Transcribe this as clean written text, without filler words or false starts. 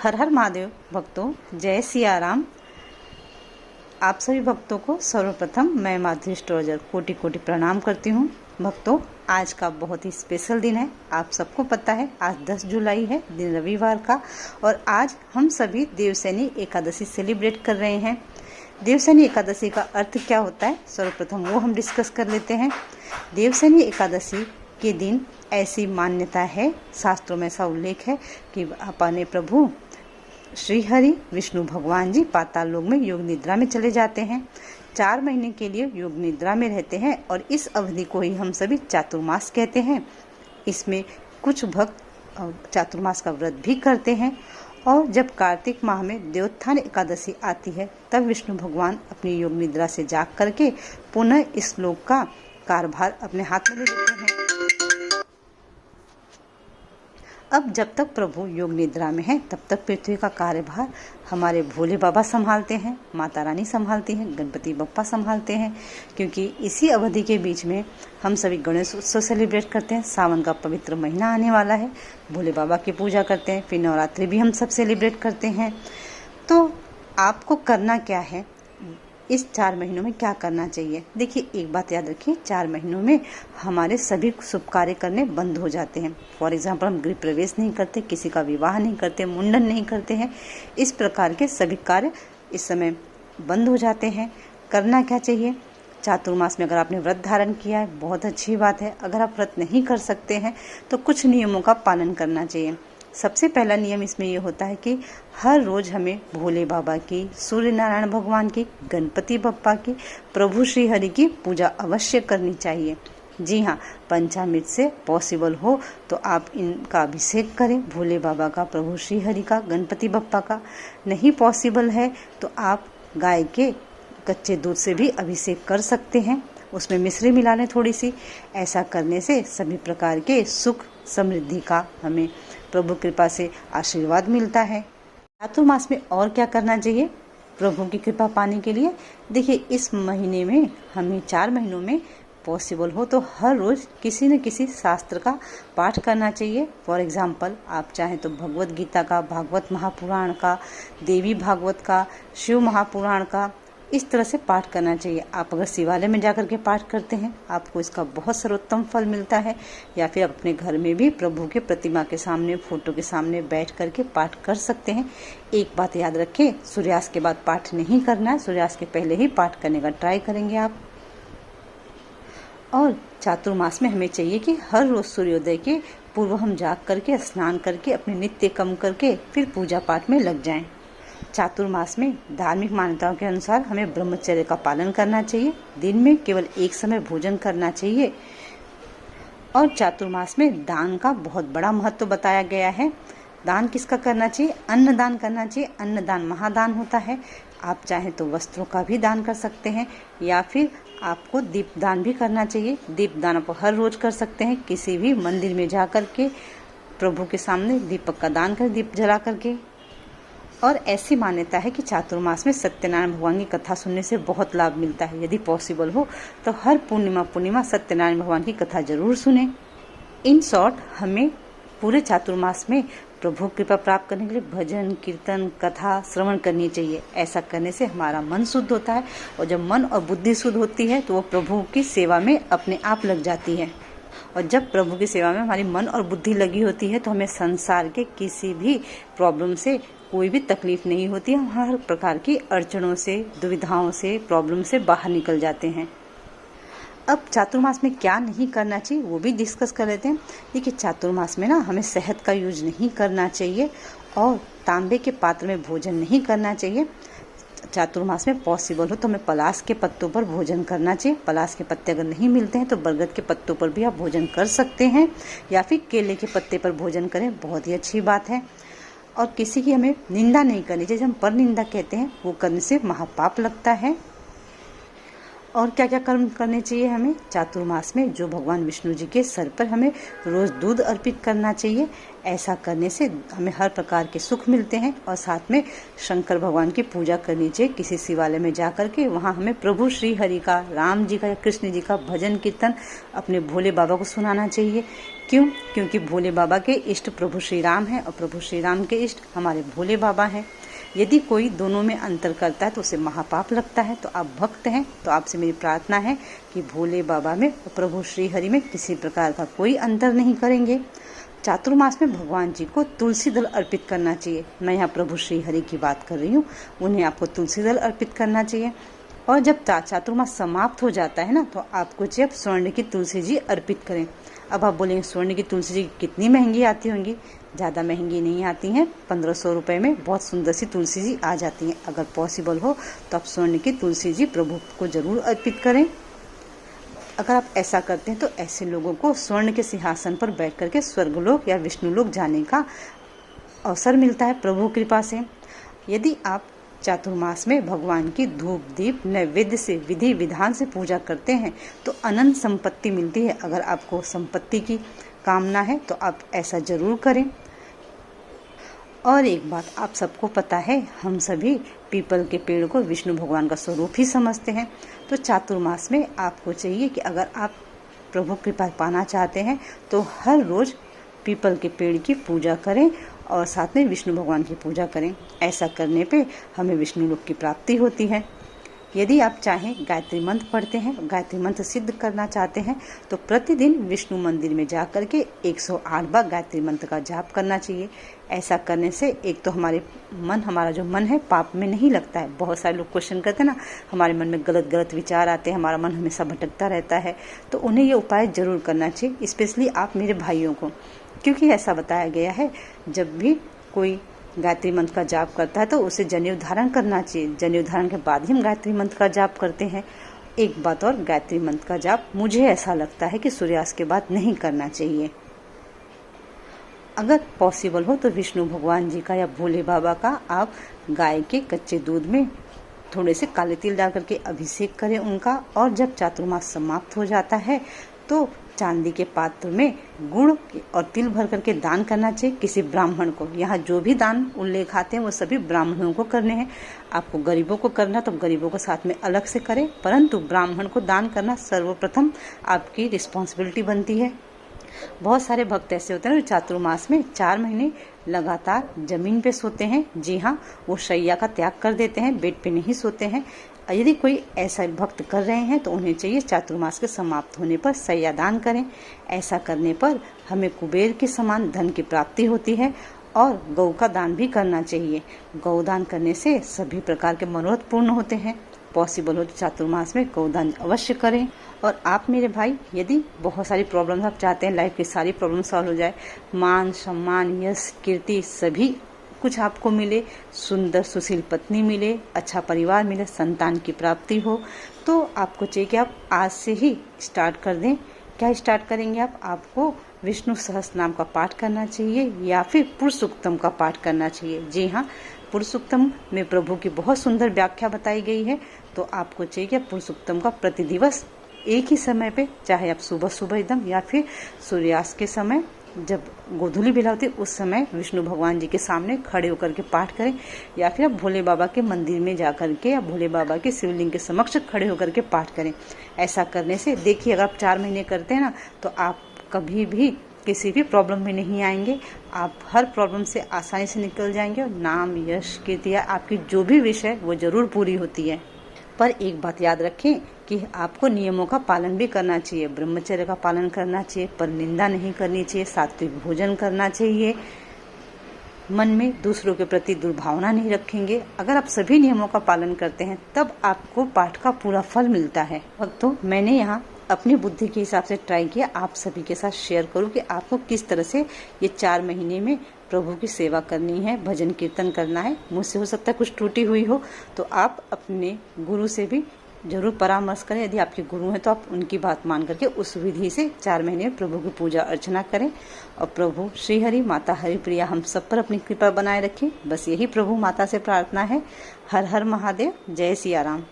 हर हर महादेव भक्तों, जय सिया राम। आप सभी भक्तों को सर्वप्रथम मैं माधुरी स्टोरर कोटि कोटि प्रणाम करती हूँ। भक्तों, आज का बहुत ही स्पेशल दिन है। आप सबको पता है आज 10 जुलाई है, दिन रविवार का, और आज हम सभी देवसैनी एकादशी सेलिब्रेट कर रहे हैं। देवसैनी एकादशी का अर्थ क्या होता है, सर्वप्रथम वो हम डिस्कस कर लेते हैं। देवसैनी एकादशी के दिन ऐसी मान्यता है, शास्त्रों में ऐसा उल्लेख है कि अपने प्रभु श्री हरि विष्णु भगवान जी पाताल लोक में योग निद्रा में चले जाते हैं। 4 महीने के लिए योग निद्रा में रहते हैं और इस अवधि को ही हम सभी चातुर्मास कहते हैं। इसमें कुछ भक्त चातुर्मास का व्रत भी करते हैं। और जब कार्तिक माह में देवोत्थान एकादशी आती है, तब विष्णु भगवान अपनी योग निद्रा से जाग करके पुनः इस लोक का कार्यभार अपने हाथ में ले लेते हैं। अब जब तक प्रभु योग निद्रा में है, तब तक पृथ्वी का कार्यभार हमारे भोले बाबा संभालते हैं, माता रानी संभालती हैं, गणपति बप्पा संभालते हैं। क्योंकि इसी अवधि के बीच में हम सभी गणेश उत्सव सेलिब्रेट करते हैं। सावन का पवित्र महीना आने वाला है, भोले बाबा की पूजा करते हैं, फिर नवरात्रि भी हम सब सेलिब्रेट करते हैं। तो आपको करना क्या है, इस 4 महीनों में क्या करना चाहिए? देखिए, एक बात याद रखिए, 4 महीनों में हमारे सभी शुभ कार्य करने बंद हो जाते हैं। फॉर एग्जाम्पल, हम गृह प्रवेश नहीं करते, किसी का विवाह नहीं करते, मुंडन नहीं करते हैं। इस प्रकार के सभी कार्य इस समय बंद हो जाते हैं। करना क्या चाहिए? चातुर्मास में अगर आपने व्रत धारण किया है, बहुत अच्छी बात है। अगर आप व्रत नहीं कर सकते हैं तो कुछ नियमों का पालन करना चाहिए। सबसे पहला नियम इसमें ये होता है कि हर रोज हमें भोले बाबा की, सूर्य नारायण भगवान की, गणपति बप्पा की, प्रभु श्री हरि की पूजा अवश्य करनी चाहिए। जी हाँ, पंचामृत से पॉसिबल हो तो आप इनका अभिषेक करें, भोले बाबा का, प्रभु श्री हरि का, गणपति बप्पा का। नहीं पॉसिबल है तो आप गाय के कच्चे दूध से भी अभिषेक कर सकते हैं, उसमें मिश्री मिला लें थोड़ी सी। ऐसा करने से सभी प्रकार के सुख समृद्धि का हमें प्रभु कृपा से आशीर्वाद मिलता है। चातुर्मास में और क्या करना चाहिए प्रभु की कृपा पाने के लिए? देखिए, इस महीने में हमें 4 महीनों में पॉसिबल हो तो हर रोज किसी न किसी शास्त्र का पाठ करना चाहिए। फॉर एग्जाम्पल, आप चाहें तो भगवत गीता का, भागवत महापुराण का, देवी भागवत का, शिव महापुराण का, इस तरह से पाठ करना चाहिए। आप अगर शिवालय में जाकर के पाठ करते हैं, आपको इसका बहुत सर्वोत्तम फल मिलता है। या फिर अपने घर में भी प्रभु के प्रतिमा के सामने, फोटो के सामने बैठ करके पाठ कर सकते हैं। एक बात याद रखें, सूर्यास्त के बाद पाठ नहीं करना है, सूर्यास्त के पहले ही पाठ करने का ट्राई करेंगे आप। और चातुर्मास में हमें चाहिए कि हर रोज सूर्योदय के पूर्व हम जाग करके, स्नान करके, अपने नित्य कर्म करके फिर पूजा पाठ में लग जाएं। चातुर्मास में धार्मिक मान्यताओं के अनुसार हमें ब्रह्मचर्य का पालन करना चाहिए। दिन में केवल एक समय भोजन करना चाहिए। और चातुर्मास में दान का बहुत बड़ा महत्व बताया गया है। दान किसका करना चाहिए? अन्नदान करना चाहिए। अन्नदान महादान होता है। आप चाहें तो वस्त्रों का भी दान कर सकते हैं, या फिर आपको दीपदान भी करना चाहिए। दीपदान आप हर रोज कर सकते हैं, किसी भी मंदिर में जा करके प्रभु के सामने दीपक का दान कर, दीप जला करके। और ऐसी मान्यता है कि चातुर्मास में सत्यनारायण भगवान की कथा सुनने से बहुत लाभ मिलता है। यदि पॉसिबल हो तो हर पूर्णिमा सत्यनारायण भगवान की कथा जरूर सुने। इन शॉर्ट, हमें पूरे चातुर्मास में प्रभु कृपा प्राप्त करने के लिए भजन, कीर्तन, कथा श्रवण करनी चाहिए। ऐसा करने से हमारा मन शुद्ध होता है, और जब मन और बुद्धि शुद्ध होती है तो वो प्रभु की सेवा में अपने आप लग जाती है। और जब प्रभु की सेवा में हमारी मन और बुद्धि लगी होती है तो हमें संसार के किसी भी प्रॉब्लम से कोई भी तकलीफ नहीं होती। हम हर प्रकार की अड़चनों से, दुविधाओं से, प्रॉब्लम से बाहर निकल जाते हैं। अब चातुर्मास में क्या नहीं करना चाहिए वो भी डिस्कस कर लेते हैं। देखिए, चातुर्मास में ना हमें शहद का यूज नहीं करना चाहिए, और तांबे के पात्र में भोजन नहीं करना चाहिए। चातुर्मास में पॉसिबल हो तो हमें पलाश के पत्तों पर भोजन करना चाहिए। पलाश के पत्ते अगर नहीं मिलते हैं तो बरगद के पत्तों पर भी आप भोजन कर सकते हैं, या फिर केले के पत्ते पर भोजन करें, बहुत ही अच्छी बात है। और किसी की हमें निंदा नहीं करनी चाहिए, हम पर निंदा कहते हैं, वो करने से महापाप लगता है। और क्या क्या कर्म करने चाहिए हमें चातुर्मास में? जो भगवान विष्णु जी के सर पर हमें रोज दूध अर्पित करना चाहिए। ऐसा करने से हमें हर प्रकार के सुख मिलते हैं। और साथ में शंकर भगवान की पूजा करनी चाहिए, किसी शिवालय में जा कर के। वहाँ हमें प्रभु श्री हरि का, राम जी का या कृष्ण जी का भजन कीर्तन अपने भोले बाबा को सुनाना चाहिए। क्यों? क्योंकि भोले बाबा के इष्ट प्रभु श्री राम हैं और प्रभु श्री राम के इष्ट हमारे भोले बाबा हैं। यदि कोई दोनों में अंतर करता है तो उसे महापाप लगता है। तो आप भक्त हैं तो आपसे मेरी प्रार्थना है कि भोले बाबा में और प्रभु श्री हरि में किसी प्रकार का कोई अंतर नहीं करेंगे। चातुर्मास में भगवान जी को तुलसी दल अर्पित करना चाहिए। मैं यहाँ प्रभु श्री हरि की बात कर रही हूँ, उन्हें आपको तुलसी दल अर्पित करना चाहिए। और जब चातुर्मास समाप्त हो जाता है ना, तो आपको जब स्वर्ण की तुलसी जी अर्पित करें। अब आप बोलेंगे स्वर्ण की तुलसी जी कितनी महंगी आती होंगी? ज़्यादा महंगी नहीं आती हैं, 1500 रुपये में बहुत सुंदर सी तुलसी जी आ जाती हैं। अगर पॉसिबल हो तो आप स्वर्ण की तुलसी जी प्रभु को जरूर अर्पित करें। अगर आप ऐसा करते हैं तो ऐसे लोगों को स्वर्ण के सिंहासन पर बैठ करके स्वर्गलोक या विष्णुलोक जाने का अवसर मिलता है प्रभु कृपा से। यदि आप चातुर्मास में भगवान की धूप दीप नैवेद्य से विधि विधान से पूजा करते हैं तो अनंत संपत्ति मिलती है। अगर आपको संपत्ति की कामना है तो आप ऐसा जरूर करें। और एक बात आप सबको पता है, हम सभी पीपल के पेड़ को विष्णु भगवान का स्वरूप ही समझते हैं। तो चातुर्मास में आपको चाहिए कि अगर आप प्रभु कृपा पाना चाहते हैं तो हर रोज पीपल के पेड़ की पूजा करें और साथ में विष्णु भगवान की पूजा करें। ऐसा करने पे हमें विष्णु लोक की प्राप्ति होती है। यदि आप चाहें गायत्री मंत्र पढ़ते हैं, गायत्री मंत्र सिद्ध करना चाहते हैं तो प्रतिदिन विष्णु मंदिर में जा करके 108 बार गायत्री मंत्र का जाप करना चाहिए। ऐसा करने से एक तो हमारा जो मन है पाप में नहीं लगता है। बहुत सारे लोग क्वेश्चन करते हैं ना, हमारे मन में गलत गलत विचार आते हैं, हमारा मन हमेशा भटकता रहता है। तो उन्हें ये उपाय जरूर करना चाहिए, स्पेशली आप मेरे भाइयों को, क्योंकि ऐसा बताया गया है जब भी कोई गायत्री मंत्र का जाप करता है तो उसे जनेऊ धारण करना चाहिए। जनेऊ धारण के बाद ही हम गायत्री मंत्र का जाप करते हैं। एक बात और, गायत्री मंत्र का जाप मुझे ऐसा लगता है कि सूर्यास्त के बाद नहीं करना चाहिए। अगर पॉसिबल हो तो विष्णु भगवान जी का या भोले बाबा का आप गाय के कच्चे दूध में थोड़े से काले तिल डाल करके अभिषेक करें उनका। और जब चातुर्मास समाप्त हो जाता है तो चांदी के पात्र में गुड़ और तिल भर करके दान करना चाहिए किसी ब्राह्मण को। यहाँ जो भी दान उल्लेख आते हैं वो सभी ब्राह्मणों को करने हैं। आपको गरीबों को करना तो गरीबों को साथ में अलग से करें, परंतु ब्राह्मण को दान करना सर्वप्रथम आपकी रिस्पॉन्सिबिलिटी बनती है। बहुत सारे भक्त ऐसे होते हैं जो चातुर्मास में 4 महीने लगातार जमीन पे सोते हैं। जी हाँ, वो शैया का त्याग कर देते हैं, बेड पे नहीं सोते हैं। यदि कोई ऐसा भक्त कर रहे हैं तो उन्हें चाहिए चातुर्मास के समाप्त होने पर शैया दान करें। ऐसा करने पर हमें कुबेर के समान धन की प्राप्ति होती है। और गौ का दान भी करना चाहिए। गौदान करने से सभी प्रकार के मनोरथ पूर्ण होते हैं। पॉसिबल हो तो चातुर्मास में गौदान अवश्य करें। और आप मेरे भाई, यदि बहुत सारी प्रॉब्लम्स आप चाहते हैं लाइफ की सारी प्रॉब्लम सॉल्व हो जाए, मान सम्मान यश कीर्ति सभी कुछ आपको मिले, सुंदर सुशील पत्नी मिले, अच्छा परिवार मिले, संतान की प्राप्ति हो, तो आपको चाहिए कि आप आज से ही स्टार्ट कर दें। क्या स्टार्ट करेंगे आप? आपको विष्णु सहस्त्र नाम का पाठ करना चाहिए या फिर पुरुषोत्तम का पाठ करना चाहिए। जी हाँ, पुरुषोत्तम में प्रभु की बहुत सुंदर व्याख्या बताई गई है। तो आपको चाहिए कि पुरुषोत्तम का प्रतिदिवस एक ही समय पे, चाहे आप सुबह सुबह एकदम या फिर सूर्यास्त के समय जब गोधूली बेला होती है उस समय विष्णु भगवान जी के सामने खड़े होकर के पाठ करें, या फिर आप भोले बाबा के मंदिर में जाकर के या भोले बाबा के शिवलिंग के समक्ष खड़े होकर के पाठ करें। ऐसा करने से देखिए, अगर आप 4 महीने करते हैं ना तो आप कभी भी किसी भी प्रॉब्लम में नहीं आएंगे। आप हर प्रॉब्लम से आसानी से निकल जाएंगे और नाम यश कीर्ति आपकी जो भी विश है वो जरूर पूरी होती है। पर एक बात याद रखें कि आपको नियमों का पालन भी करना चाहिए। ब्रह्मचर्य का पालन करना चाहिए, पर निंदा नहीं करनी चाहिए, सात्विक भोजन करना चाहिए, मन में दूसरों के प्रति दुर्भावना नहीं रखेंगे। अगर आप सभी नियमों का पालन करते हैं तब आपको पाठ का पूरा फल मिलता है। तो मैंने यहाँ अपनी बुद्धि के हिसाब से ट्राई किया, आप सभी के साथ शेयर करूं कि आपको किस तरह से ये 4 महीने में प्रभु की सेवा करनी है, भजन कीर्तन करना है। मुझसे हो सकता है कुछ त्रुटि हुई हो तो आप अपने गुरु से भी जरूर परामर्श करें। यदि आपके गुरु हैं तो आप उनकी बात मान करके उस विधि से 4 महीने में प्रभु की पूजा अर्चना करें। और प्रभु श्री हरि माता हरि प्रिया हम सब पर अपनी कृपा बनाए रखें। बस यही प्रभु माता से प्रार्थना है। हर हर महादेव, जय सिया राम।